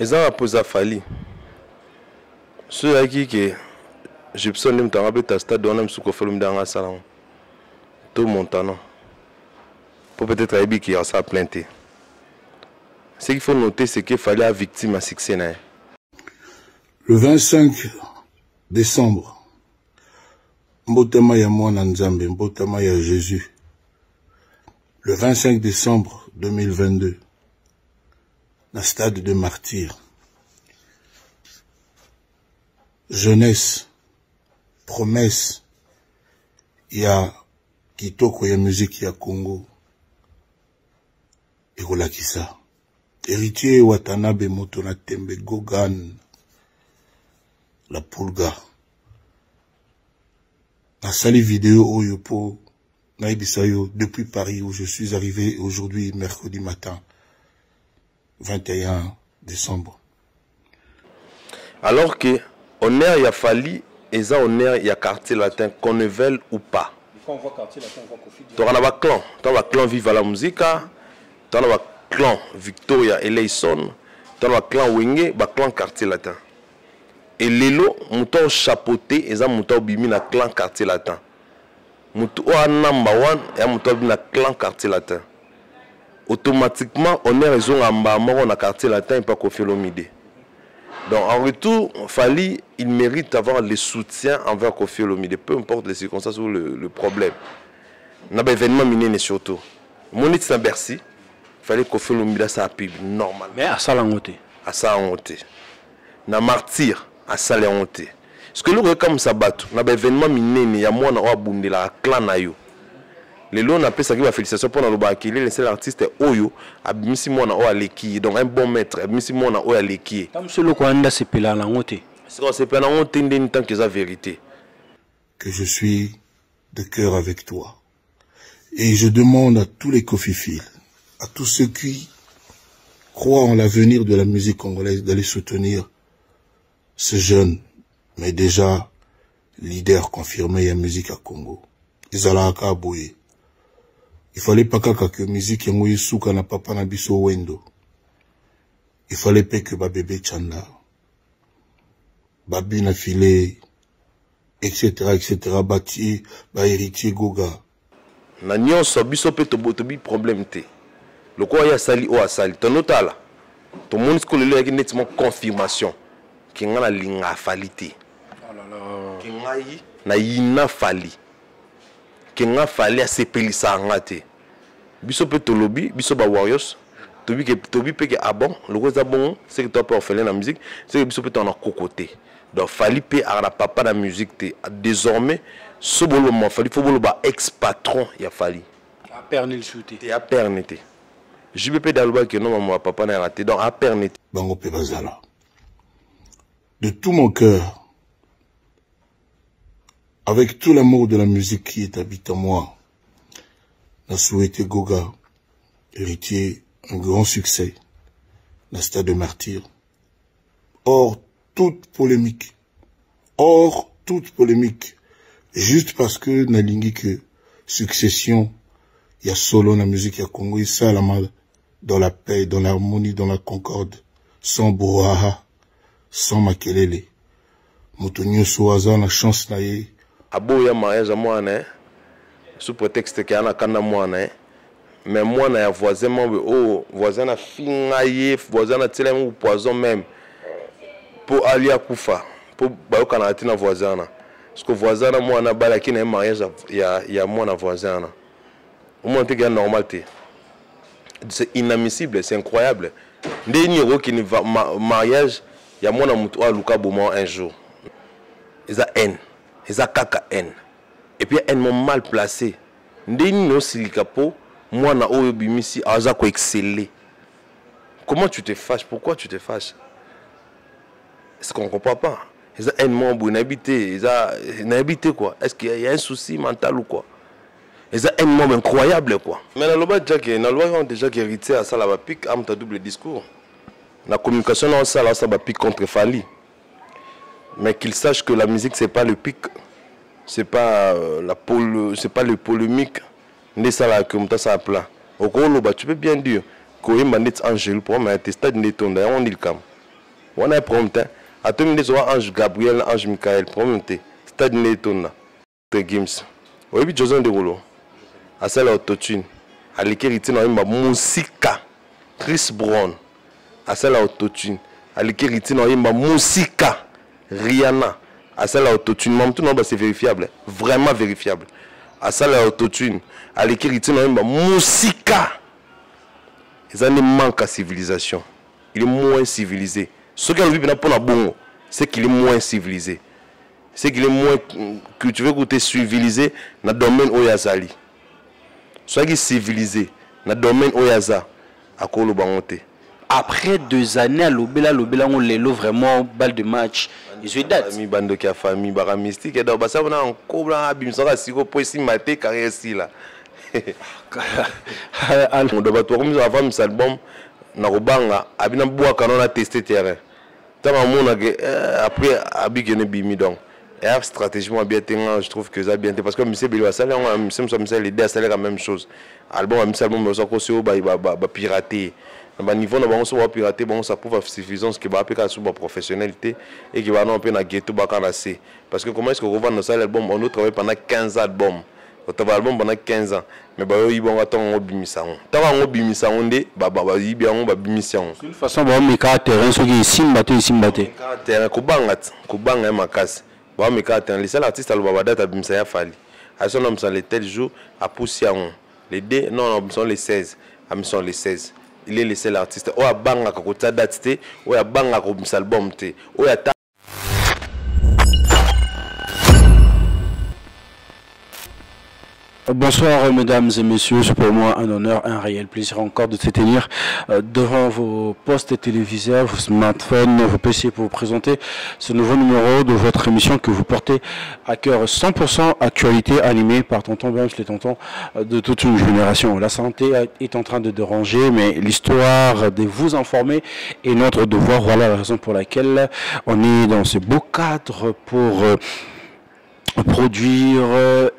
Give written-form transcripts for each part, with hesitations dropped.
Ils ont posé à Fali. Ceux qui j'ai besoin de me faire un stade on aime ce qu'on fait le dans la salon. Tout montant. Pour peut-être aider qui a ça plainte. Ce qu'il faut noter, c'est qu'il fallait une victime à succès. Le 25 décembre, Mbotama ya mwana Nzambe, Mbotama ya Jésus. Le 25 décembre 2022, la stade de martyrs. Jeunesse, promesse, il y a kitoko ya musique ya Congo. Et voilà qui ça. Héritier Watanabe Motona Tembe Gogan, la Pulga. La salle vidéo Oyopo, Naïbisayo, depuis Paris où je suis arrivé aujourd'hui, mercredi matin, 21 décembre. Alors que honneur y a fallu, et ça honneur y a quartier latin, qu'on ne veuille ou pas. Quand on voit quartier latin, on voit Kofi. Tu as un clan, tu as un clan Viva la Musica, tu as un clan Victoria Eleison, tu as un clan Wenge, un clan quartier latin. Et lelo, mouton chapeauté, et ça mouton bimi na clan quartier latin. Mouton number one, et mouton bimi na clan quartier latin. Automatiquement, on est raison en bas, on a quartier latin et pas Kofi Olomide. Donc en retour, Fali, il mérite d'avoir le soutien envers Kofi Olomide, peu importe les circonstances ou le problème. On a un événement miné surtout. Mon est à Bercy, il fallait Kofi Olomide ça pib normal. Mais à ça la honte. À ça honte. Na martyr à ça la honte. Ce que nous comme ça battu, on a un événement miné, il y a moi na abundé la clan na yo. Les lots on appelle ça qui va félicitations pour le baki, les seul artiste Oyo, abimisi moi na o aleki, donc un bon maître, abimisi moi na o aleki. Comme celui qu'on a c'est pela la honte. C'est pas la honte d'une tant que la vérité. Que je suis de cœur avec toi. Et je demande à tous les cofiphiles, à tous ceux qui croient en l'avenir de la musique congolaise, d'aller soutenir ce jeune, mais déjà leader confirmé en musique à Congo. Izalaka Abouye. Il fallait pas que musique yango souka na papa na biso wendo. Il fallait pas que ba bébé Chanda, babi na filé, etc. Bati, ba héritier Goga. Na nyonso biso pe tobi problème te. Le quoi ya sali o asali. Ton notala. Ton monde ce que le yaki nettement confirmation. Ki ngana linga falite. Oh là là. Ki ngai na yina fali. Ki nga fali a sepelisa ngate. Biso pe tolobi, biso ba warriors. Tobi pe ke abon, le quoi ça bon, c'est que toi pas orphelin la musique, c'est que biso pe ton a cocoté. Donc fali pe a la papa la musique te. Désormais ce bolo mo fali faut bolo ba ex patron ya fali. A pernil shooté. Et à pernité. JBP Dalouba que non mon papa n'a raté donc à pernité. Bango pe bazala. De tout mon cœur, avec tout l'amour de la musique qui est habité en moi, n'a souhaité Goga, héritier, un grand succès, la stade de martyr. Hors toute polémique, juste parce que n'a lingi que succession, il y a solo la musique à Congo, et ça la mal dans la paix, dans l'harmonie, dans la concorde, sans brouhaha, sans makelele. Moutonio Soaza na chance na ye. Aboya mariage à moi sous prétexte qu'il y a un canard moi mais moi na voisin oh voisin na fingaye voisin na télé ou poison même pour aller à Koufa pour bayo kanati na voisin na parce que voisin na moi na bala qui na mariage il y a moi na voisin na au moins c'est normalité c'est inadmissible c'est incroyable ndeni ro qui va mariage il y a moi na mutu a luka bomo un jour ils a haine ils a kaka haine et puis un moment mal placé ndeni no silikapo moi na oyo bimisi aza ko exceller. Comment tu te fâches? Pourquoi tu te fâches? Est-ce qu'on comprend pas? Ils ont un membre inhabité, ils ont inhabité quoi? Est-ce qu'il y a un souci mental ou quoi? Ils ont un membre incroyable quoi. Mais la loi déjà qui hérité à ça la pique am ta double discours. La communication dans ça là ça va pique contre Fali. Mais qu'il sache que la musique c'est pas le pic, c'est pas c'est pas le polémique. Ne ça là comme ça plat. Au gros tu peux bien dire que Manette Angel pour moi un stade neton d'ailleurs on dit le cam. On a un problème. À tout le monde, Ange Gabriel, Ange Michael, problème. Stade Netona. Games. Oui, Joson de Rolo. À celle autotune. À l'écrit, il y a une musique. Chris Brown. À celle autotune. À l'écrit, il y a une musique. Rihanna. À celle autotune. C'est vérifiable. Vraiment vérifiable. À celle autotune. À l'écrit, il y a une musique. Ils ont un manque à civilisation. Il est moins civilisé. Ce qu'il vit pour la bonne, c'est qu'il est moins civilisé. C'est qu'il est moins cultivé, que civilisé dans le domaine où il y a Zali. Soit qu'il est civilisé dans le domaine où il y a Zali, à quoi le bangote. Après 2 années à l'Obela, on l'a vraiment balle de match. Ils ont date. Famille, bande de famille, barra mystique. Et donc, ça, on a un couple à Bimsora, si vous pouvez s'y mater, carré ici là. On doit tout remettre avant cet album. Narobanga, abina bois quand on a testé terrain. Tant après, abigene bimi donc. Et stratégiquement bien je trouve que ça bien parce que monsieur Bello ça l'idée à la même chose. Album album ça aussi au pirater. Dans niveau on va pirater bon ça prouve suffisance que va appliquer sur professionnalité et qui va non peu na ghetto ba canasser parce que comment est-ce que revendre ça l'album on a travaillé pendant 15 albums. On a travaillé pendant 15 ans. Mais bah oui bon attends on bimisa on. Tant on bimisa on dé bah yi bien on ba bimisa on. De toute façon bah mes terrain ceux qui ici batté. Terrain ko banga makasi. Bah mes terrain les seuls artistes à le date à bimisa ya fali. À son nom ça les tel jour à pousser on. Les deux non sont les 16. À sont les 16. Il est le seul artiste. O a banga ko ta date té, o a banga ko bimisa album té. O ya Bonsoir mesdames et messieurs, c'est pour moi un honneur, un réel plaisir encore de se tenir devant vos postes téléviseurs, vos smartphones, vos PC pour vous présenter ce nouveau numéro de votre émission que vous portez à cœur 100% actualité animée par Tonton Bench, les tontons de toute une génération. La santé est en train de déranger, mais l'histoire de vous informer est notre devoir. Voilà la raison pour laquelle on est dans ce beau cadre pour produire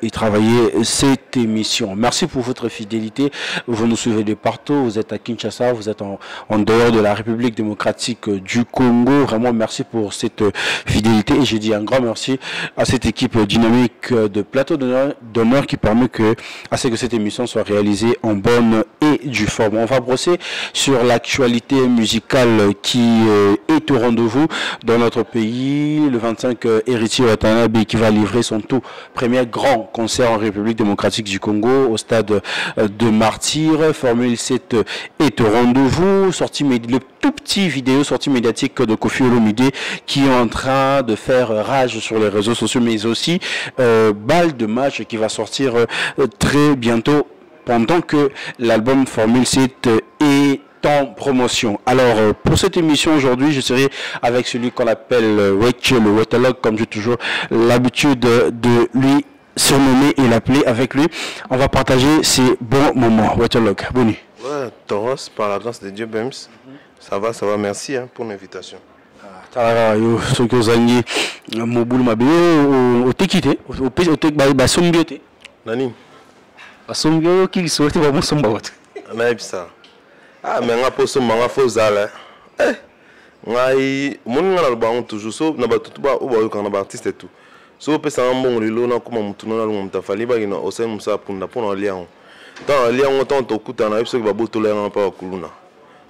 et travailler cette émission. Merci pour votre fidélité. Vous nous suivez de partout. Vous êtes à Kinshasa, vous êtes en dehors de la République démocratique du Congo. Vraiment merci pour cette fidélité et je dis un grand merci à cette équipe dynamique de plateau d'honneur qui permet à ce que cette émission soit réalisée en bonne et due forme. On va brosser sur l'actualité musicale qui est au rendez-vous dans notre pays. Le 25 Héritier Watanabe qui va livrer son tout premier grand concert en République démocratique du Congo au stade de Martyrs. Formule 7 est au rendez-vous. Le tout petit vidéo sortie médiatique de Koffi Olomide qui est en train de faire rage sur les réseaux sociaux, mais aussi balle de match qui va sortir très bientôt pendant que l'album Formule 7 est en promotion. Alors pour cette émission aujourd'hui, je serai avec celui qu'on appelle Rachel, le Waterlog, comme j'ai toujours l'habitude de lui surnommer et l'appeler avec lui. On va partager ces bons moments. Waterlog, bonne nuit. Ouais, Taurus, par la grâce de Dieu, Bems. Ça va, merci pour l'invitation. Ce que vous avez dit, Moboul Mabé, au Tekite, au Basombiote. Nani Basombio qui souhaite vraiment son bavot. Ça. Ah, mais on a posé mon faux-zala. Mon album toujours so na batutu ba o ba na artiste et tout. So pesa mbongo lelo na kuma mutu na lungu mtafali ba ina osai musa punda pona liango. Dans liango tant to kuta na biso ba botola na pa kuluna.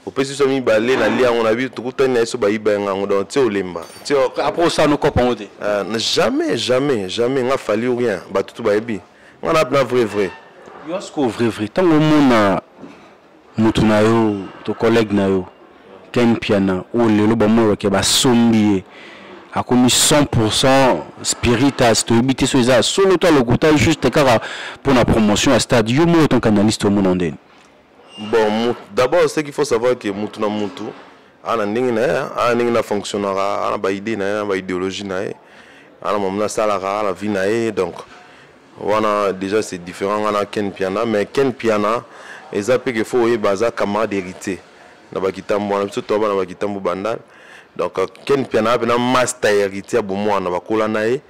O pesi so mi balé na liango na bi to kuta na so ba iba ngango dans ti olemba. Ti après ça nous copain ote. Jamais n'a fallu rien. Batutu ba ebi. On a na vrai. Yosko vrai. Tant au monde mutu na yo to collègue na yo Ken Piana ou lelo ba mo ke ba sombi a commis 100% spiritas to habiter so za solo to lokuta juste car pour la promotion à stade yo mo ton canaliste au monde ndene. Bon, d'abord ce qu'il faut savoir que mutu na mutu ana ningi na fonctionnera ana ba idée na ba idéologie na ana momna salara la vie na donc voilà déjà c'est différent on a Ken Piana mais Ken Piana et ça peut que faut y baser camarade hérité na bakitambo na biso to ba na bakitambo bandal donc Ken Piana na master hérité bo moi na bakola nae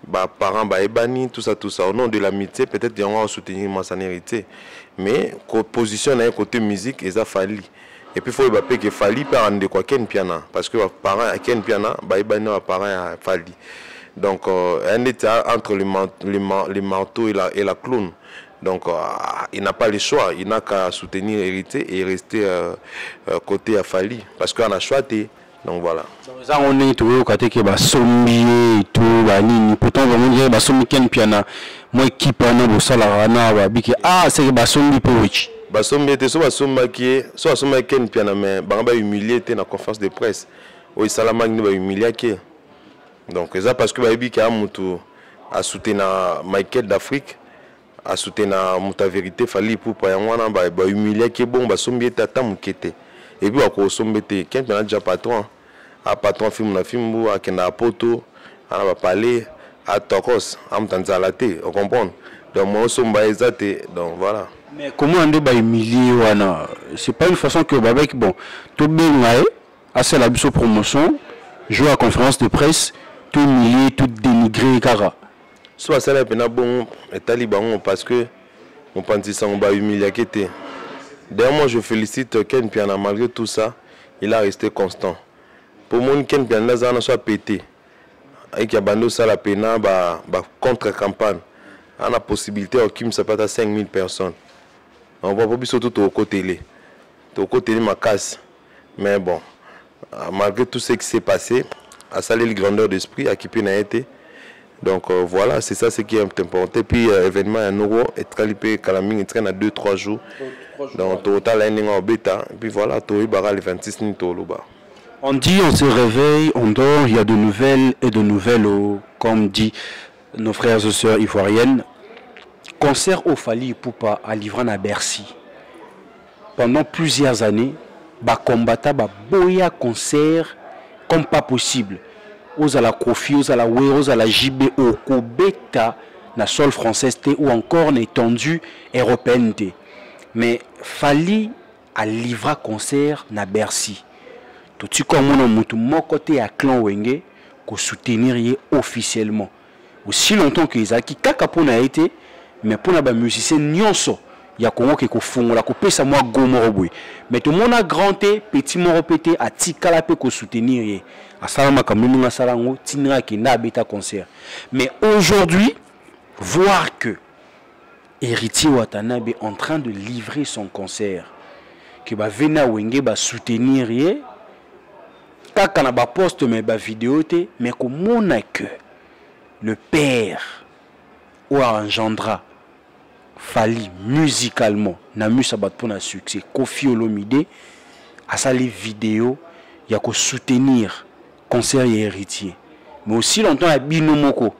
ba parents ba ebani tout ça au nom de l'amitié peut-être on va soutenir ma san hérité mais position na côté musique et ça fali Et puis il faut que Fali peut rendre quoi Ken Piana parce que parents à Ken Piana nos parents à Fali. Donc un état entre les marteaux et la clown. Donc il n'a pas le choix, il n'a qu'à soutenir hérité et rester côté à Fali parce qu'on a choisi. Donc voilà. Ça on est tout côté que sommier et tout pourtant on dire sommier Ken Piana moi équipe na bosala na ba biki c'est sommier pochi. Basombi était soit basombi Ken Piana mais banga humilié na conférence de presse. O salama ni ba humilié qui. Donc ça parce que ba biki a mutu a soutenir Michael d'Afrique a soutenir muta vérité Fali pour pa wana ba humilié qui bon basombi tata mukete. Et puis ako sombi te Ken Piana déjà patron a patron film na film bu akenda poto ana ba parler à Tokos am tanzalate on comprend. Donc moi somba ezate donc voilà. Mais comment on doit humilier wana? C'est pas une façon que Babek bon tout bien à c'est la promotion jouer à conférence de presse tout humilier tout dénigrer cara. Soit ça là pena bon et taliban parce que on pense ça on va humilier qui. D'ailleurs moi je félicite Ken Piana malgré tout ça, il a resté constant. Pour moi Ken Piana ça soit pété. Et qui a bandé ça la pena ba contre campagne. On a possibilité au Kim ça peut à 5000 personnes. On va pas surtout au côté ma casse. Mais bon, malgré tout ce qui s'est passé, à saluer le grandeur d'esprit, à qui peut n'a été. Donc voilà, c'est ça ce qui est important. Et puis événement à Nouro et Tralipé Kalaming, il traîne à 2-3 jours. Donc total ending en bêta. Et puis voilà, Tori Bara le 26 Nitoloba. On dit, on se réveille, on dort, il y a de nouvelles et de nouvelles, comme dit nos frères et sœurs ivoiriennes. Concert au Fali Ipupa à Livran à Bercy. Pendant plusieurs années, combattant boya concert comme pas possible. Aux à la Kofi, aux à la Wé, aux à la JB, au Kobeta, na sol française ou encore l'étendue européenne. Mais Fali a livré concert na Bercy. Tout comme mon côté à Clan Wenge, qu'on soutenir officiellement. Aussi longtemps que Isaki Kakapon a été, mais pour les musiciens nyonso il y a comment que font la couper ça moi gomoroboué mais tout le monde a grandé petit mort répété à tikala pe ko soutenir à salama comme nous na salango tinira qui na beta concert mais aujourd'hui voir que Héritier Watanabe en train de livrer son concert que ba vena wenge ba soutenir yé kaka na ba poste mais ba vidéo te mais comment que le père ou engendra Fali musicalement na musabat pour un succès Kofi Olomide à sa vidéo il y a qu'à soutenir concert et héritier mais aussi longtemps à binomoko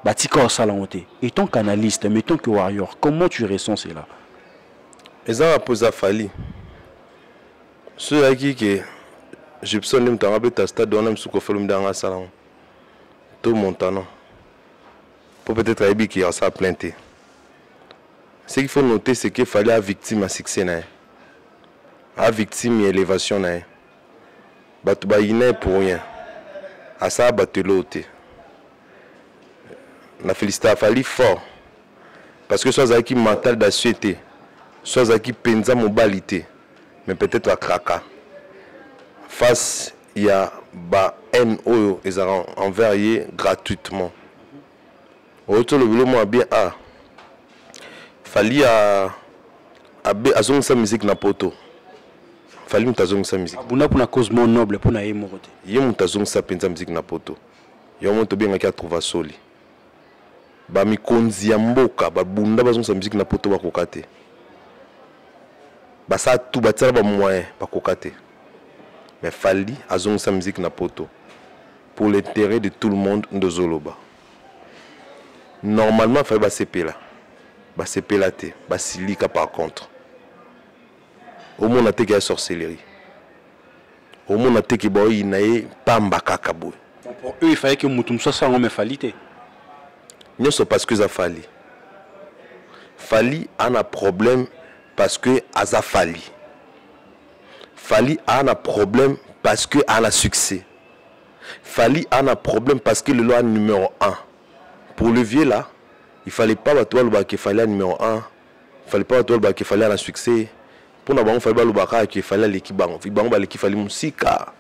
batika au salonte et ton canaliste mettons que warrior comment tu ressens cela ils ont posé à Fali ceux à qui que j'ai besoin de me rappeler ta stade on aime ce qu'on fait le dans un salon tout montant pour peut-être aider qui a ça plainte. Ce qu'il faut noter, c'est qu'il fallait à victime à succès, à victime et élévation, battu pour rien, à ça battu l'autre. La félicité a fallu fort, parce que soit qui mental d'assiété, soit qui pensa mobilité, mais peut-être à kraka. Face il y a ba NO ils ont envoyé gratuitement. Autour le boulot bien Fali à zong sa musique na poto. Fali mutazong sa musique. Abuna pour na cause mon noble pour na yemorote. Yé mutazong sa penza musique na poto. Yo monto bien ngaki a trouver soli. Ba mi konzi ya mboka ba bunda bazong sa musique na poto ba kokate. Ba sa tout ba tsala ba moyen ba kokate. Mais Fali azong sa musique na poto pour l'intérêt de tout le monde de Zoloba. Normalement Fali ba CP là. C'est pélaté, silika par contre. Au monde a été la sorcellerie. Au monde a été que il n'a pas mbakakabou. Pour eux, il fallait que Moutoum soit sans homme falité. Non, c'est parce que ça fali. Fali a un problème parce que ça fali. Fali a un problème parce que a un succès. Fali a un problème parce que le loi numéro 1. Pour le vieux là. Il ne fallait pas qu'il fallait un numéro 1. Il ne fallait pas qu'il fallait un succès. pour na bango fallait balobaka qu'il fallait l'équipe bango l'équipe fallait musika.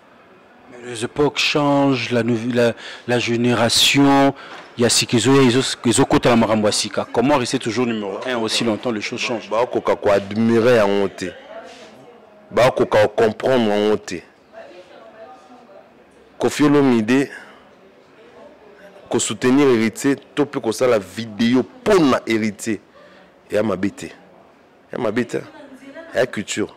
Les époques changent, la génération, il y a ce qu'ils ont côté la Marambouasika. Comment rester toujours numéro 1 aussi longtemps, les choses changent. Bah ko admirer en honte. Bah ko comprendre en honte. Koffi Olomide ko soutenir héritier, to peut ko ça la vidéo pour na héritier. Et à ma bête. Et ma bête. Et la culture.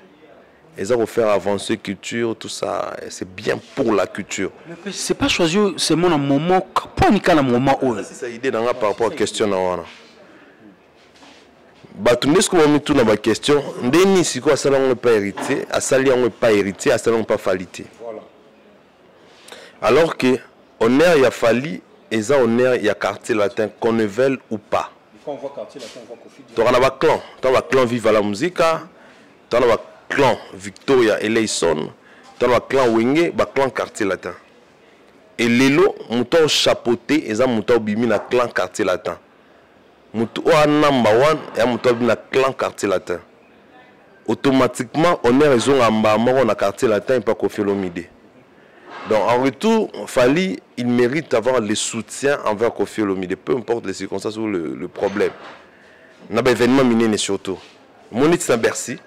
Et ça va faire avancer la culture, tout ça. C'est bien pour la culture. Mais c'est pas choisi, c'est mon moment. Pas ni un moment où. C'est ça l'idée par rapport à la question. Tout ce qu'on a mis tout dans la question, ndeni si quoi ça n'a pas hérité, à ça n'a pas hérité, à ça n'a pas falité. Alors que honneur il y a fallu et ça honneur il y a quartier latin qu'on ne veuille ou pas. Quand on voit quartier latin, on voit Koffi. Tu as un clan, tu as un clan Viva la Musica, tu as un clan Victoria Eleison, tu as un clan Wenge, un clan quartier latin. Et lelo mouton chapeauté et ça mouton bimi na clan quartier latin. Mouton number 1 et mouton bimi na clan quartier latin. Automatiquement on est raison en bas na quartier latin et pas Koffi Olomide. Donc en retour, Fally, il mérite d'avoir le soutien envers Koffi Olomide, peu importe les circonstances ou le problème. N'a pas événement miné surtout. Mon est Bercy, il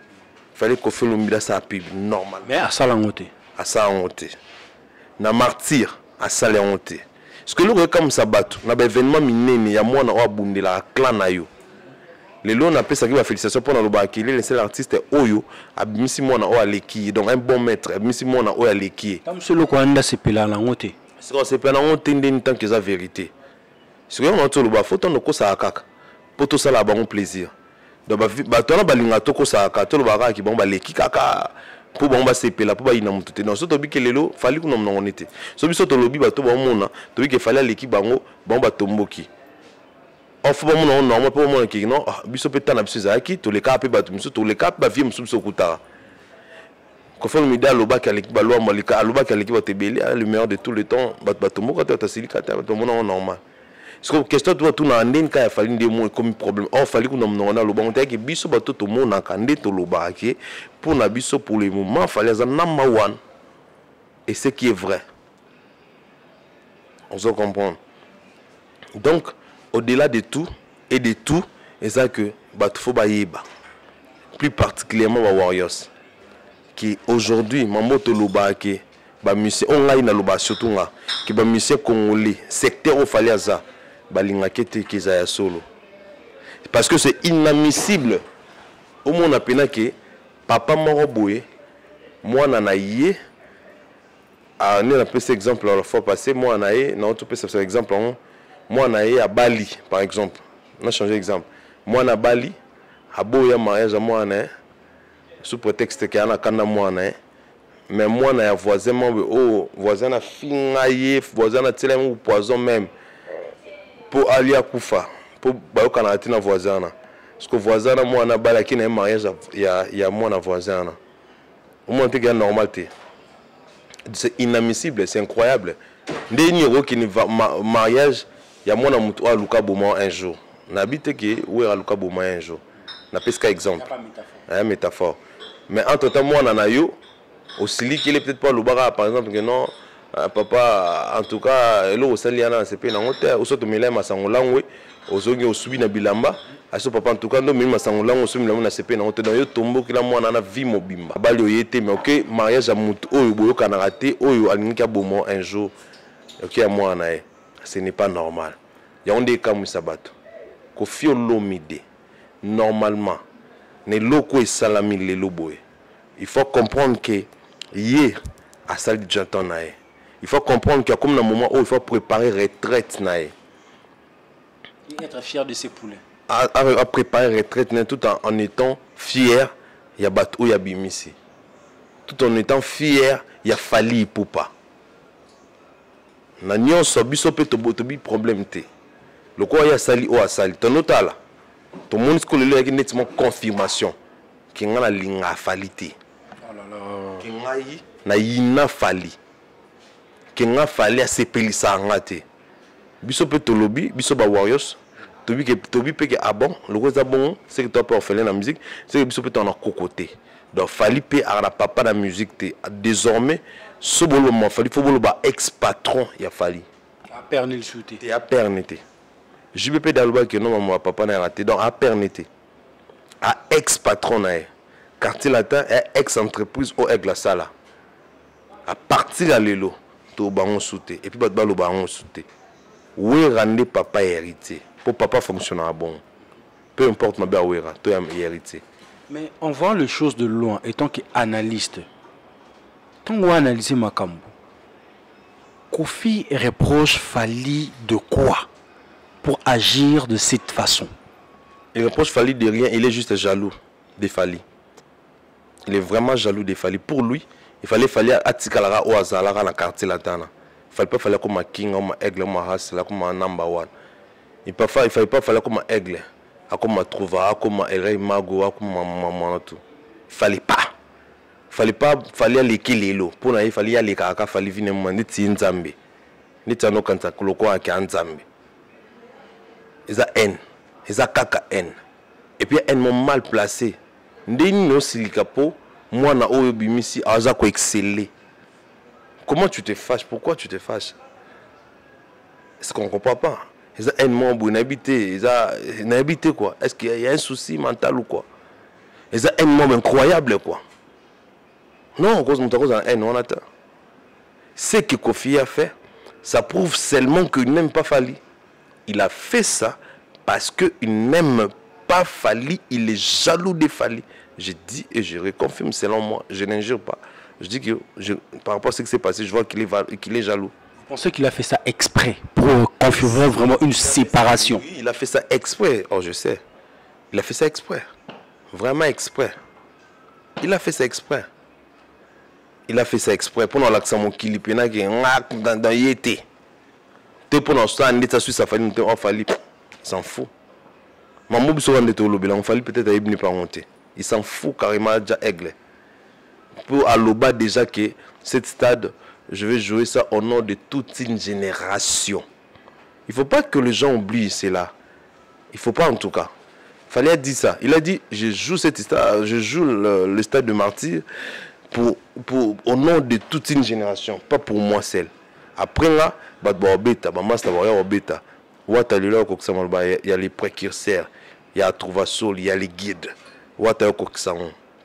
fallait Koffi Olomide ça pib normal. Mais à ça la honte. À ça honte. Na martyr à ça la honte. Ce que nous comme ça battu, n'a pas événement miné il y a moi na abundé la clan na yo. Les lots n'a pas ça qui va félicitations pour le bakili le seul artiste Oyo abimisi mona o aleki donc un bon maître abimisi mona o aleki comme celui ko anda se pela la honte c'est qu'on se pela la honte ndeni tant que ça vérité c'est qu'on entend le ba faut ton ko ça kaka pour tout ça là bon plaisir donc ba tona balinga to ko ça kaka to le ba ki bon ba leki kaka pour bon ba se pela pour ba ina mutu te non so to bi ke lelo fali ko non onete so bi so to lobi ba to ba mona to bi ke fali aleki bango bon ba tomboki. On fait pas mon pas mon qui non biso peta na biso zaki to le cap ba to to le cap ba vie musu kuta ko fa mi da loba ka l'équipe ba lo malika loba ka l'équipe te beli le meilleur de tout le temps ba to mo ka ta silika ta to mon normal parce que question toi tout na ndine ka fali ndé mo comme problème on fali ko non na loba on ta ki biso ba to mo na ka ndé to loba ki pour na biso pour le moment fallait ça number 1 et ce qui est vrai on se comprend donc au-delà de tout, et ça que faut baïba. Plus particulièrement les Warriors. Qui aujourd'hui, Mamoto Loba, qui est musicien, on a une loba surtout, qui est musicien congolais, secteur au Faliaza, balinga kete qui est solo. Parce que c'est inadmissible. Au moins, on a peine que papa Moroboé, moi, on a yé, on a pris cet exemple la fois passée, moi, on a yé, on a pris cet exemple, moi, on a à Bali, par exemple. On a changé d'exemple. Moi, on a Bali, à Boya mariage, moi, on a sous prétexte qu'il y a un canard, moi, on a mais moi, on a voisin, voisin a fingaillé, voisin a tiré un poison même pour aller à Koufa, pour bailler au voisin. Parce que voisin, moi, on a Bali qui n'a un mariage, il y a moi, on a voisin. Au moins, c'est normal. C'est inadmissible, c'est incroyable. Dès qu'il y a un mariage, il y a mon amour à Luka Bouma un jour. N'habite que où est Luka Bouma un jour. N'a pas qu'un exemple. Un métaphore. Mais entre temps moi on a eu aussi qu'il est peut-être pas le bara par exemple que non papa en tout cas là au Saliana c'est pas dans hôtel au soto milema sangolangwe au zongi au subi na bilamba à ce papa en tout cas non milema sangolangwe au subi na c'est pas dans hôtel dans yo tombo kila moi na vie mobimba bali oyete mais OK mariage à mutu oyo boyo kana raté oyo alinka bomo un jour OK à moi na ce n'est pas normal. Il y a des cas où ça bat. Koffi Olomide, normalement, les locaux et salami les loboé. Il faut comprendre que hier, à Sali Jantan nae. Il faut comprendre qu'il y a comme un moment où il faut préparer retraite nae. Être fier de ses poulets. À préparer retraite nae tout en étant fier, il y a bateau, il y a bimisi. Tout en étant fier, il y a Fally Ipupa. Na nyonso biso pe to problème te le quoi ya sali o asali to notala to monde ko le yaki nettement confirmation ki ngana linga falite ki ngai na yina Fally ki nga Fally a sepelisa ngate biso pe to lobi biso ba Warriors Tobi pe que ah bon le rose bon c'est que toi pas orphelin la musique c'est que biso peut en côté donc fallait pe à la papa la musique désormais ce bolo mo fallait faut bolo ba ex patron il a fallu à pernil souté et à pernité JBP Dalouba que non mon papa n'a raté donc à pernité à ex patron na quartier latin est ex entreprise au aigle sala à partir à l'élo to bango souté et puis ba lo bango souté oui rendre papa héritier pour papa fonctionner bon peu importe ma belle ouera toi héritier. Mais on voit les choses de loin étant qu'analyste tant on analyse Makambo Kofi reproche Fally de quoi pour agir de cette façon? Il reproche Fally de rien, il est juste jaloux de Fally. Il est vraiment jaloux de Fally. Pour lui, il fallait Fally atikalara ou azalara dans le quartier latin. Il fallait pas Fally comme un king, comme un aigle, comme un race, comme un number one. Il fallait pas Fally comme un aigle, comme un trouva, comme un elrei mago, comme un maman tout. Il fallait pas. Fallait aller kilelo. Pour nous, il fallait aller kaka, fallait venir manger tinzambe. Ni tano kanta kuloko a kanzambe. Ils ont haine, ils ont kaka haine. Et puis haine mal placé. Ndeni no silikapo, moi na oyo bimisi aza ko exceller. Comment tu te fâches? Pourquoi tu te fâches? Est-ce qu'on comprend pas? Ils ont haine mon bon habité, ils ont habité quoi? Est-ce qu'il y a un souci mental ou quoi? Ils ont haine mon incroyable quoi. Non, cause mon haine on attend. Ce que Kofi a fait, ça prouve seulement qu'il n'aime pas Fally. Il a fait ça parce qu'il n'aime pas Fally, il est jaloux de Fally. Je dis et je reconfirme selon moi, je n'injure pas. Je dis que par rapport à ce qui s'est passé, je vois qu'il est jaloux. Vous pensez qu'il a fait ça exprès pour confirmer vraiment une séparation? Oui, il a fait ça exprès. Oh, je sais. Il a fait ça exprès. Vraiment exprès. Il a fait ça exprès. Il a fait ça exprès pour nous l'accent mon kilipena qui dans yété. T'es pour nous ça n'était sur sa famille on Fally s'en fout. Maman biso rende to lobela on Fally peut-être à ibni pas monter. Il s'en fout carrément déjà aigle. Pour Aloba déjà que cette stade je vais jouer ça au nom de toute une génération. Il faut pas que les gens oublient cela. Il faut pas en tout cas. Fally a dit ça. Il a dit je joue cette stade, je joue le stade de martyr. Au nom de toute une génération, pas pour moi seul. Après là, il y a les précurseurs, il y a Trouvasol, il y a les guides.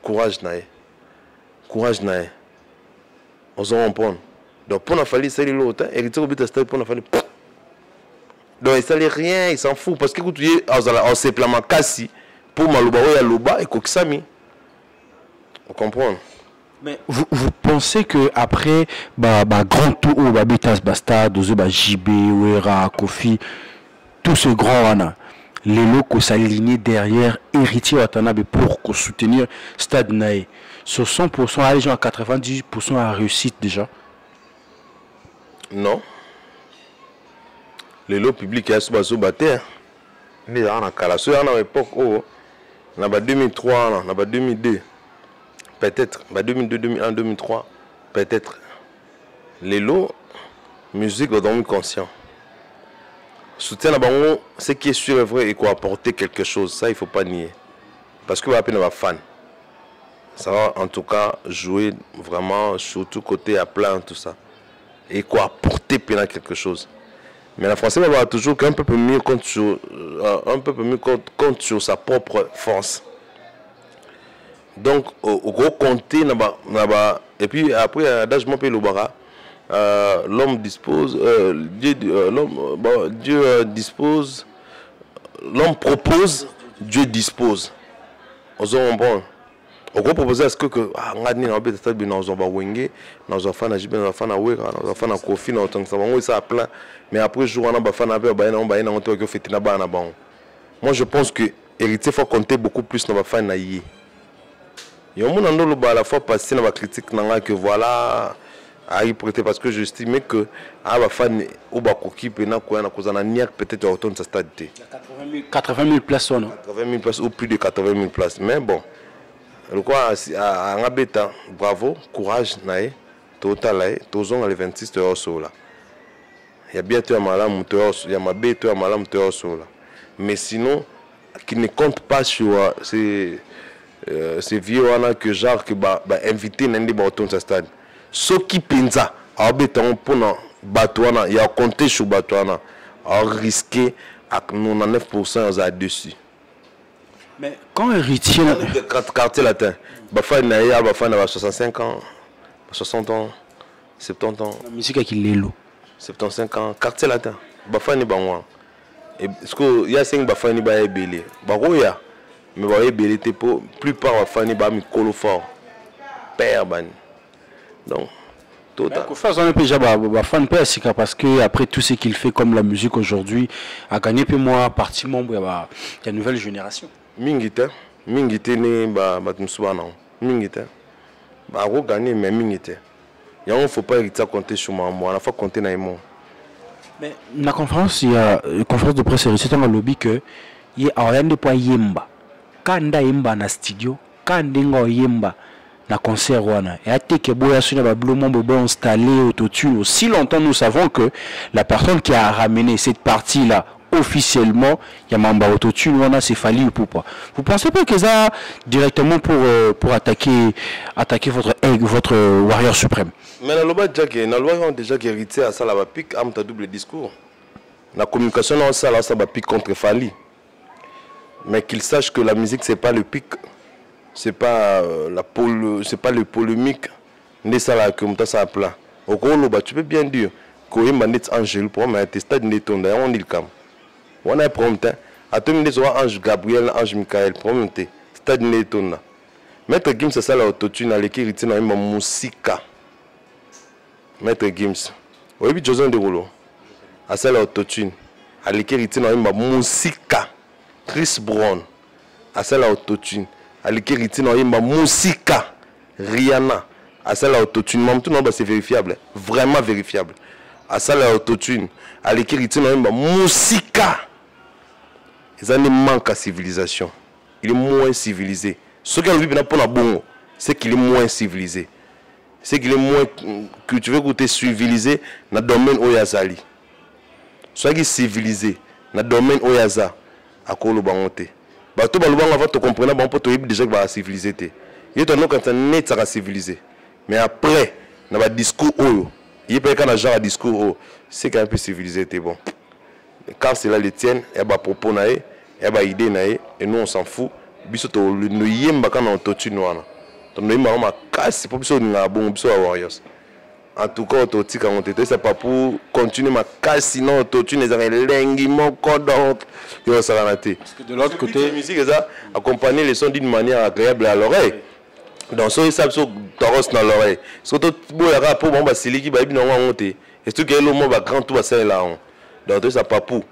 Courage nae. Courage nae. On s'en comprend. Donc pour Fally, c'est l'autre. Héritier au stade pour Fally. Donc il ne rien, il s'en fout. Parce que vous voyez, on s'est plamé Kassi pour Malouba, il y a Loba et Koksami. On comprend. Mais vous pensez que après grand tour ou Bitas Basta, JB, Ouera, Kofi, tout ce grand Rana, les locaux s'aligner derrière héritier Watanabe pour soutenir Stade Nae. Sur 100%, les gens à 90% à réussite déjà? Non. Les lots publics sont sur battre. Mais on a calassé à l'époque où on a 2003, on a 2002. Peut-être, 2002, 2001, 2003, peut-être. Les lots, musique, on est conscient. Soutien à Bango, ce qui est sûr et vrai et qu'on apporter quelque chose, ça il ne faut pas nier. Parce que on va fan. Ça va en tout cas jouer vraiment surtout côté à plat, tout ça. Et quoi apporter quelque chose. Mais la Française va toujours qu'un peu mieux compte sur sa propre force. Donc, au gros compter, et puis après, je m'appelle Lobara, l'homme dispose, Dieu dispose, l'homme propose, Dieu dispose. Aux hommes, bon. Au gros proposer à ce que ngani na obeta tabi na ozomba wenge na ozofana jibe na ozofana wera na ozofana kofi na otangisa bango ça plein mais après jour on a bafana pe ba na on ba na on to ko fete na ba na bango. Moi je pense que héritier faut compter beaucoup plus na bafana yi. Yo mon ando lo ba la fois passé na ba critique na que voilà a y prêter parce que j'estimais que bafana ou ba koki pe na ko na kozana niak peut-être autant de stade. 80 000 places non 80 000 places ou plus de 80 000 places mais bon. Le quoi à Ngabeta, bravo, courage, nae, total, tozong les 26 heures là. Il y a bien tu as malam, il y a ma bête, tu as malam, tu as là. Mais sinon, qui ne compte pas sur ces vieux que genre que invité n'indi ba auton sa stade. Ce qui pensa a béton pour Batouana, il a compté sur Batouana, a risqué à 99% là-dessus. Mais quand héritier quartier latin, Bafan n'a pas 65 ans, 60 ans, 70 ans. La musique qui l'est l'eau. 75 ans, quartier latin. Bafan n'est pas moi. Est-ce qu'il y a 5 Bafan n'est pas ébélé? Baroya, mais va ébélé t'es pour plupart Bafan n'est pas mi colo fort. Père ban. Donc, total. Parce que après tout ce qu'il fait comme la musique aujourd'hui, a gagné peu moi partie membre il y a une nouvelle génération. Mingite ne batumsubana. Mingite. Ba ro gagner mais mingite. Il ne faut pas compter sur moi, il faut compter sur moi. Mais dans la conférence, il y a une conférence de presse c'est un lobby que il y a rien de pas yemba. Quand nda yemba na studio, quand ndenga yemba na concert wana. Et à tes que boya sur la blomon bobo installé autotune. Aussi longtemps nous savons que la personne qui a ramené cette partie là officiellement, il y a mamba autotune wana c'est Fally Ipupa. Vous pensez pas que ça directement pour attaquer votre warrior suprême? Mais dans le loi on déjà hérité à ça la pique am ta double discours. La communication on ça là ça va pique contre Fally. Mais qu'il sache que la musique c'est pas le pic, c'est pas c'est pas le polémique né ça là comme ça plat. Au gros tu peux bien dire que il m'a dit Angèle pour moi te stade né ton on dit le cam. On a prompté à tout monde soit Ange Gabriel, Ange Michael prompté stade né ton là. Maître Gims ça là autotune à l'écrit retient dans musique. Maître Gims. Oui bi Joson de Rolo. À ça là autotune à l'écrit retient dans musique. Chris Brown, à celle autotune, à l'écrit dans ma musique, Rihanna, à celle autotune, même tout c'est vérifiable, vraiment vérifiable. À celle autotune, à l'écrit dans ma musique, ils ont manque à civilisation. Il est moins civilisé. Ce qu'il vit pour la bonne, c'est qu'il est moins civilisé. C'est qu'il est moins que tu veux goûter civilisé dans le domaine où il y a Zali. Soit qu'il est civilisé dans le domaine où il y a Zali. À quoi le bangoté bateau balubanga va te comprendre bon pour te déjà que va civiliser té il est non quand ça net ça civilisé mais après na ba discours oyo il peut quand genre discours c'est quand même peu civilisé té bon quand c'est là les tiennent et ba propos naé et ba idée naé et nous on s'en fout biso to no yemba quand on totune wana to no yemba ma casse pour biso na bon biso warriors. En tout cas, c'est pas pour continuer ma casse, sinon tu les as lengi mon cordon. Parce que de l'autre côté, la musique est accompagner les sons d'une manière agréable à l'oreille. Donc, ça, ça, toros dans l'oreille. Surtout, bon, le rapport, bon, c'est lui qui va bien monter. Et tout le monde va grand tout va ça là. Donc, ça pas pour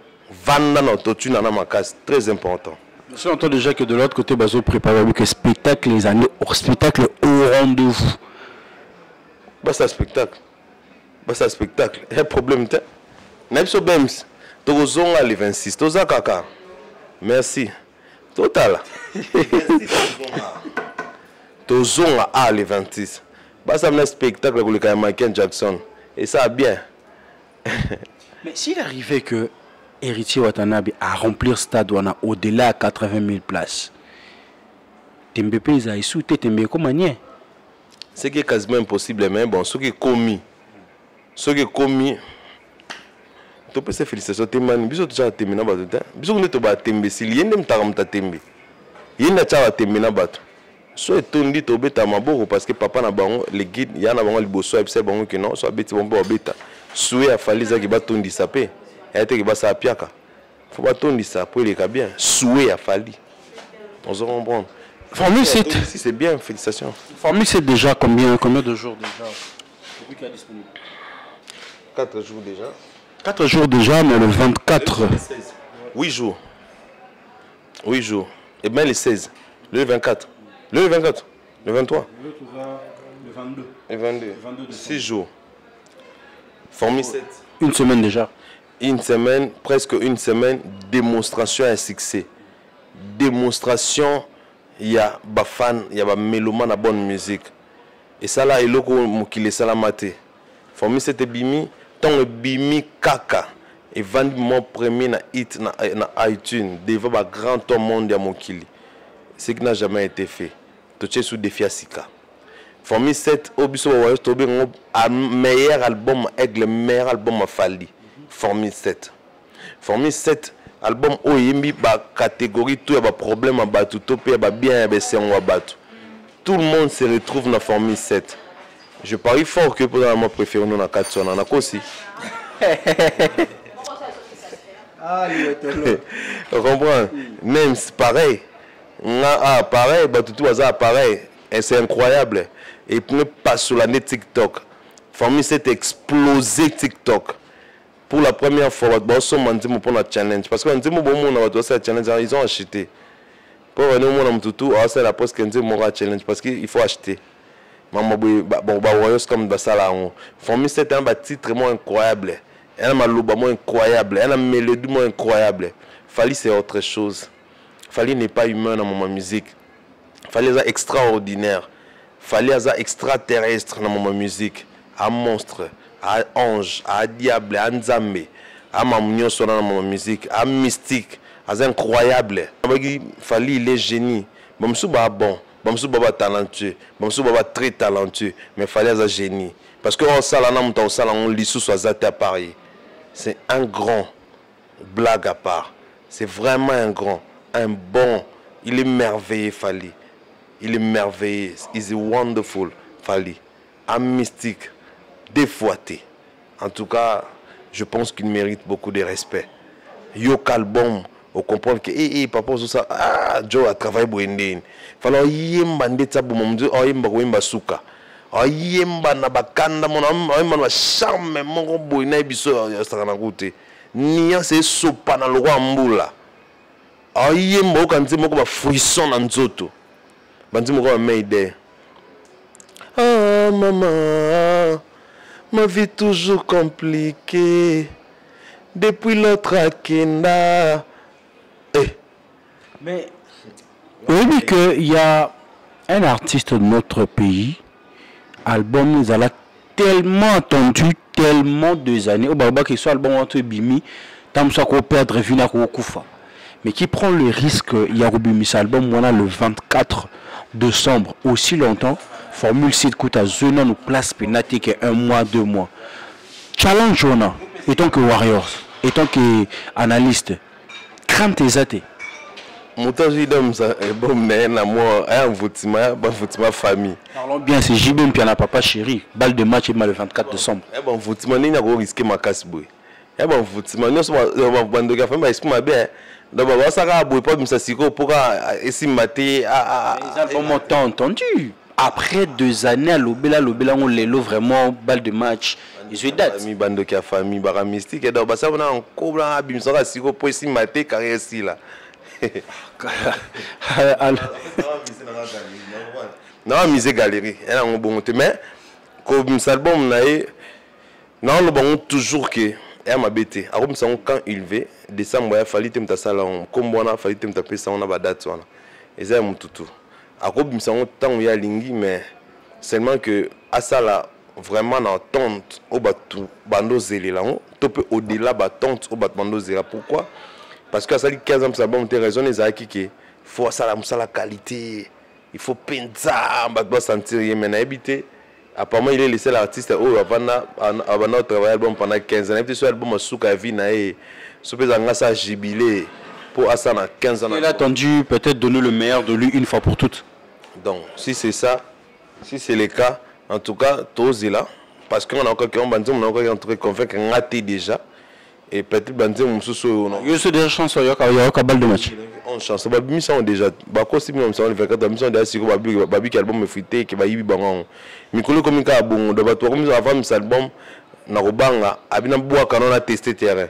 vendre notre tune dans ma casse, très important. Je entends déjà que de l'autre côté, Bazo prépare le spectacle, les années au spectacle au rendez-vous. C'est un spectacle. C'est un spectacle. Il y a un problème. N'est-ce pas Bems? Tozon à les 26. Toza kaka. Merci. Total. Tozon à les 26. C'est un spectacle avec le Michael Jackson. Et ça bien. Mais s'il arrivait que Héritier Watanabe a remplir stade au-delà de 80 000 places, Tembepe ils a sauté Tembe comment nier? C'est qui est quasiment impossible, mais bon, ce qui est commis, tu peux se féliciter, tu es bisous déjà terminé na bato, bisous ne te bat tembe si lien dem taramta tembe, yenda tcha tembe na bato, so etondi to beta maboko parce que papa na bango le guide ya na bango liboso ebisa bango que non, so beti bombo beta, soué a fallu ça qui ba tondi sapé, et été qui ba sa piaka, faut ba tondi ça pour les cas bien, soué a fallu, on se comprend. Formule 7. Si c'est bien, félicitations. Formule 7 déjà combien de jours déjà depuis qu'elle est disponible? 4 jours déjà. 4 jours déjà, mais le 24. 8 jours. 8 jours. Et bien le 16. Le 24. Le 24. Le 23. Le 22. Le 22. 6 jours. Formule 7. Une semaine déjà. Une semaine, presque une semaine. Démonstration à succès. Démonstration. Il y a des fans, il y a des mélomanes à bonne musique. Et ça là, il y a qui les salamate. Formule 7 bimi, tant bimi kaka. et vendu mon premier na hit na iTunes devant ba grand homme monde ya mokili. Ce qui n'a jamais été fait. Tout est sous défi à Sika. Formule 7 obiso wa tobe ngo meilleur album avec le meilleur album a Fally. Formule 7. Formule 7 album oyembi ba catégorie tout ya ba problème à batu to pe ba bien ya besengo wa batu. Tout le monde se retrouve dans la Formule 7. Je parie fort que pour moi préféré nous na Katsona na kosi. Tu comprends? Même c'est pareil. Pareil, bah tout ça pareil. Et c'est incroyable. Et puis pas sur l'année TikTok. Famille s'est explosé TikTok. Pour la première fois, bah on m'a dit pour la challenge parce que on dit bon on a fait challenge, ils ont acheté. Pour venir mon am tout, c'est la poste qu'on dit mon challenge parce qu'il faut acheter. Maman bon comme dans ça là. Famille c'est un titre vraiment incroyable. Elle a malouba incroyable, elle a mélodie incroyable. Fally c'est autre chose. Fally n'est pas humain dans ma musique. Fally est extraordinaire. Fally est extraterrestre dans ma musique. Un monstre, un ange, un diable, un nzambe. Un mamounion dans ma musique, un mystique, un incroyable. Fally il est génie. Bamsou ba bon, Bamsou baba talentueux, Bamsou baba très talentueux, mais Fally est un génie. Parce que on sala na muta on sala on lisou soit à Paris. C'est un grand blague à part. C'est vraiment un grand, un bon. Il est merveilleux, Fally. Il est merveilleux. Il est wonderful, Fally. Un mystique, défouetté. En tout cas, je pense qu'il mérite beaucoup de respect. Yo album, on comprend que papa ça Joe a travaillé pour Indien. Fallait yemba ndetsa bu momdu oyemba ko yemba suka. Oyemba na bakanda mona oyemba na charme moko boy na biso ya saka na kote. Nia c'est sopa na loko mbula. Oyemba okanzi moko ba frisson na nzoto. Bandi moko ba meide. Ah maman, ma vie toujours compliquée. Depuis l'autre Akenda. Mais oui, qu'il y a un artiste de notre pays, album nous a tellement attendu, tellement des années. Au Baba qui soit album entre Bimi, tam ça qu'on perdre vina ko kufa. Mais qui prend le risque, il y a Bimi cet album on a le 24 décembre aussi longtemps. Formule 7 coûte à zone nous place penalty que 1 mois 2 mois. Challenge on a, étant que Warriors, étant que analyste, crainte tes athées. Montage d'homme ça bon mais na moi un votima famille. Parlons bien, c'est JB Piana papa chéri. Balle de match le 24 décembre. Bon votima ni na ko risquer ma casse boy. Bon votima ni so bando ka famille esprit bien. Donc ba ça ka boy pas ça siko pour essayer mater Ils ont vraiment entendu. Après 2 années à l'obéla on les loue vraiment balle de match. Ils ont date. Famille bando ka famille bara mystique et donc ça on a encore blanc abim ça siko pour essayer mater carrière ici là. Non, misé galerie. Elle a un bon mais comme ça album non le bon toujours que elle m'a bêté. Alors ça quand il veut décembre il fallait te mettre ça là comme on a fallu te mettre ça on a ba date là. Et ça mon toutou. Alors ça temps il y a lingi mais seulement que à ça là vraiment en tente au batu bando zélé là on peut au-delà ba tente au bando zélé. Pourquoi? Parce que ça dit 15 ans ça bon raison les il faut ça la qualité, il faut peindre ça, on doit sentir mais na habité apparemment il est laissé l'artiste avant travailler album pendant 15 ans et puis ce album souka vie na so peut ça jubilé pour ça na 15 ans. Il a attendu peut-être donner le meilleur de lui une fois pour toutes. Donc si c'est ça, si c'est le cas, en tout cas tous là parce qu'on a encore un truc convaincu qu'on a déjà. Et peut-être bandi mususu non yo c'est déjà chance yo ka balle de match on chance ba mission déjà ba ko si même ça on fait 4 mission déjà siko babi ki album frité ki ba yibi bango mikolo comme ka bon de ba to comme ça avant album na kobanga abina boa kanona tester terrain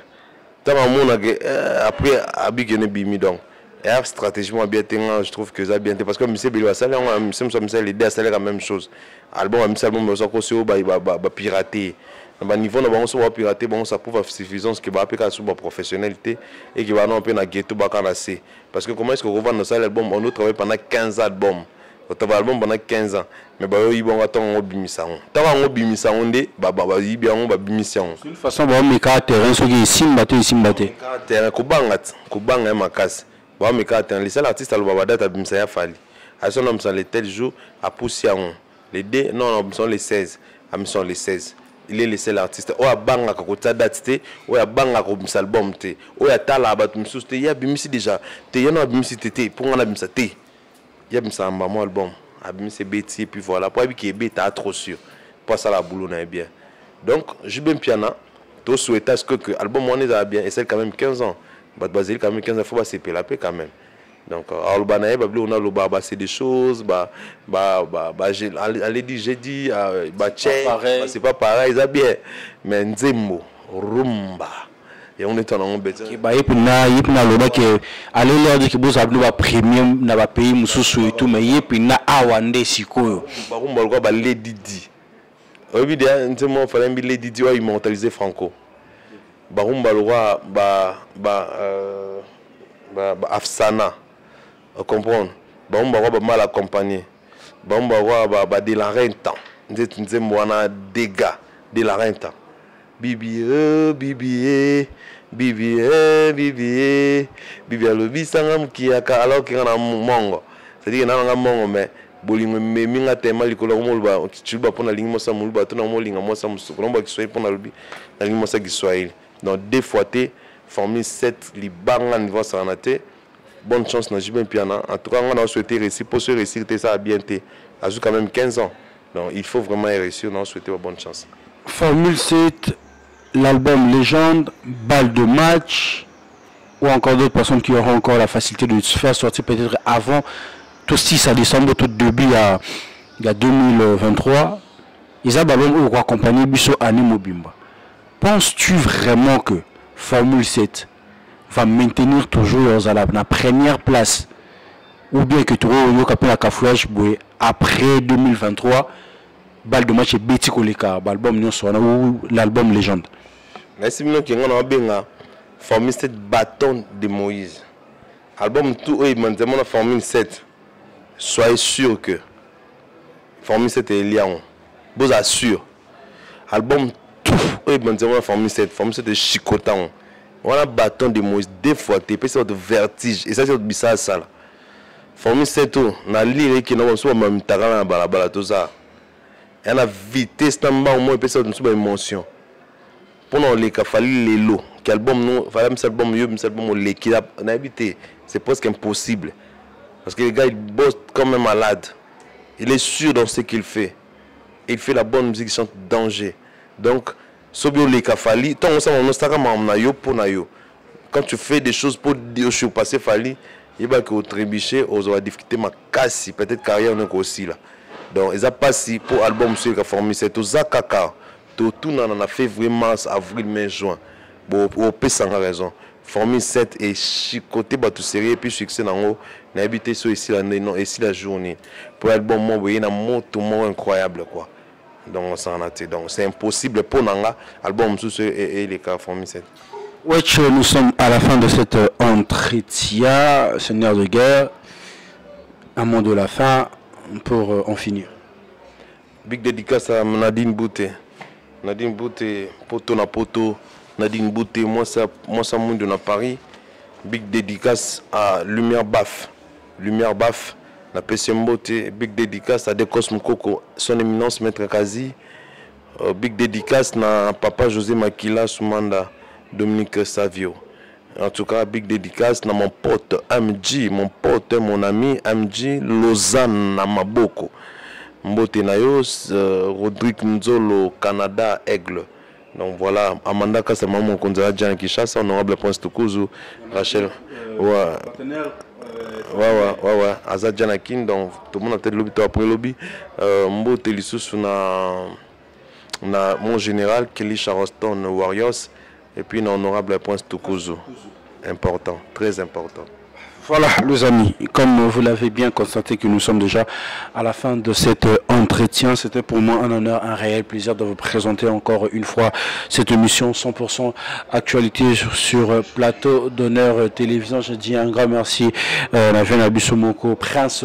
tant mona que après abi que ne bimi donc et stratégiquement bien tenant je trouve que ça bien parce que monsieur Belo ça là monsieur l'idée ça la même chose album ça ko so ba pirater. Au niveau de on va pirater bon ça prouve suffisance que va appliquer sur la professionnalité et qui va non peu na ghetto ba kanase parce que comment est-ce qu'on revend ça l'album on travaille pendant 15 albums Autant album pendant 15 ans. Mais bah ils vont attendre bimisa. Tant on bimisa on dit bah ils bien on bimisa. De toute façon bah mes terrain ceux qui simbaté. Terrain kubanga makasi. Bah mes terrain les seuls artistes à l'obaba date bimisa ya fali. À son nom ça les tel jour à pousser les deux non sont les 16. À sont les 16. Il est le seul artiste. Oya banga kakota date te, oya banga ko bimisa album te. Oya tala ba tumsus te ya bimisi déjà. Te yana bimisi te pour on a bimisa te. Ya bimisa amba mon album. Abimisi beti et puis voilà. Pour que beta trop sûr. Pour ça la boulot na bien. Donc, je bien piano. Tout souhaite à ce que l'album on est bien et c'est quand même 15 ans. Bah basé quand même 15 ans faut pas se payer la paix quand même. Donc alors banaye bah on a le baba c'est des choses j'ai dit c'est pas pareil ça bien mais nzembo rumba et on est en bête bah yepina loba que aller leur dire que vous avez le premium na ba pays mususu et tout mais yepina awande sikoyo ba rumba quoi ba Lady Di évidemment nzembo fallait mbi Lady Di immortaliser Franco ba rumba loi Afsana comprendre ba rumba quoi mal accompagné ba rumba quoi de la renta nzembo wana dégâts de la renta bibi alobi sanga mukiaka alors que na mongo c'est-à-dire na mongo mais bolingo minga tema likolo moluba tuba pona lingmo sa moluba to na molinga mo sa musuko nomba kiswahili pona lobi na lingmo sa kiswahili donc deux fois té formule 7 libanga niveau sanate bonne chance na Jibin Piana en tout cas on a souhaité réussir pour se réussir ça a bien été a quand même 15 ans donc il faut vraiment réussir on a souhaité bonne chance formule 7 l'album Légende, balle de match, ou encore d'autres personnes qui auront encore la facilité de se faire sortir peut-être avant tout 6 à décembre, tout début il y a 2023. Ils ont l'album ou accompagné Bisso Anne Mobimba. Penses-tu vraiment que Formule 7 va maintenir toujours la première place ou bien que tu auras la cafouage après 2023 balle de match et Betty Koleka, l'album ou l'album Légende? Merci bien que on a bien formé cette bâton de Moïse. Album tout et maintenant Formule 7. Soyez sûr que Formule 7 est liant. Vous assure. Album tout et maintenant Formule 7. Formule 7 est chicotant. On a bâton de Moïse deux fois tu peux de vertige et ça c'est bizarre ça. Formule 7 na lire qui non so même tagala balabala tout ça. Et la vitesse tamba au moins peut ça une émotion. Pendant les cafali les lots quel album nous fallait me album mieux me album les qui a habité c'est presque impossible parce que le gars il bosse comme un malade il est sûr dans ce qu'il fait il fait la bonne musique sans danger donc sobio les cafali tant on s'en nostalgie na yo pour na yo quand tu fais des choses pour dire je suis passé fali il va que au trébucher aux difficultés ma casse peut-être carrière on aussi là donc ils a passé pour album sur la formule c'est tout ça caca tout on a fait vraiment mars avril mai juin bon au sans raison formule 7 et chicoté tout sérieux et puis succès dans haut n'a habité sur ici la non ici la journée pour album moi voyez na moto incroyable quoi donc on s'en a donc c'est impossible pour nanga album sous et les cas formule 7. Ouais, nous sommes à la fin de cet entretien, seigneur de guerre. Un mot de la fin pour en finir. Big dédicace à Nadine Bouté. Nadine Bouté, poto na poto. Nadine Bouté, moi ça monde dans Paris. Big dédicace à Lumière Baf. Lumière Baf, la PCM Bouté. Big dédicace à Dekos Mukoko, son éminence Maître Kazi. Big dédicace à Papa José Makila Soumanda, Dominique Savio. En tout cas, big dédicace à mon pote MJ, mon pote, mon ami MJ Lausanne Maboko. Mbote Nayos, Rodrigue Nzolo, Canada, Aigle. Donc voilà, Amanda Kassama, mon conducteur Djan Kishasa, honorable Prince Tukuzu, Rachel. Ouais, Azad Janakin, donc tout le monde a peut-être lobby après lobby. Mbote Lissous, mon général Kelly Charleston Warriors, et puis l'honorable Prince Tukuzu. Important, très important. Voilà les amis, comme vous l'avez bien constaté que nous sommes déjà à la fin de cet entretien, c'était pour moi un honneur, un réel plaisir de vous présenter encore une fois cette émission 100% actualité sur plateau d'honneur télévision. Je dis un grand merci à Navena Bissomoko, Prince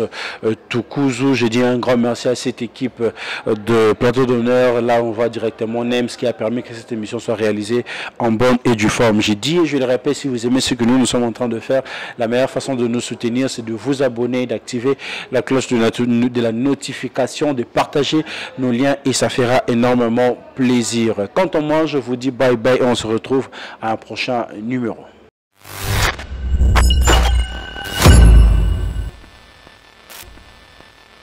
Tukuzu, je dis un grand merci à cette équipe de plateau d'honneur. Là on voit directement NEMS qui a permis que cette émission soit réalisée en bonne et due forme. J'ai dit et je le répète, si vous aimez ce que nous sommes en train de faire, la meilleure façon de nous soutenir, c'est de vous abonner, d'activer la cloche de la notification, de partager nos liens et ça fera énormément plaisir. Quant à moi, je vous dis bye bye et on se retrouve à un prochain numéro.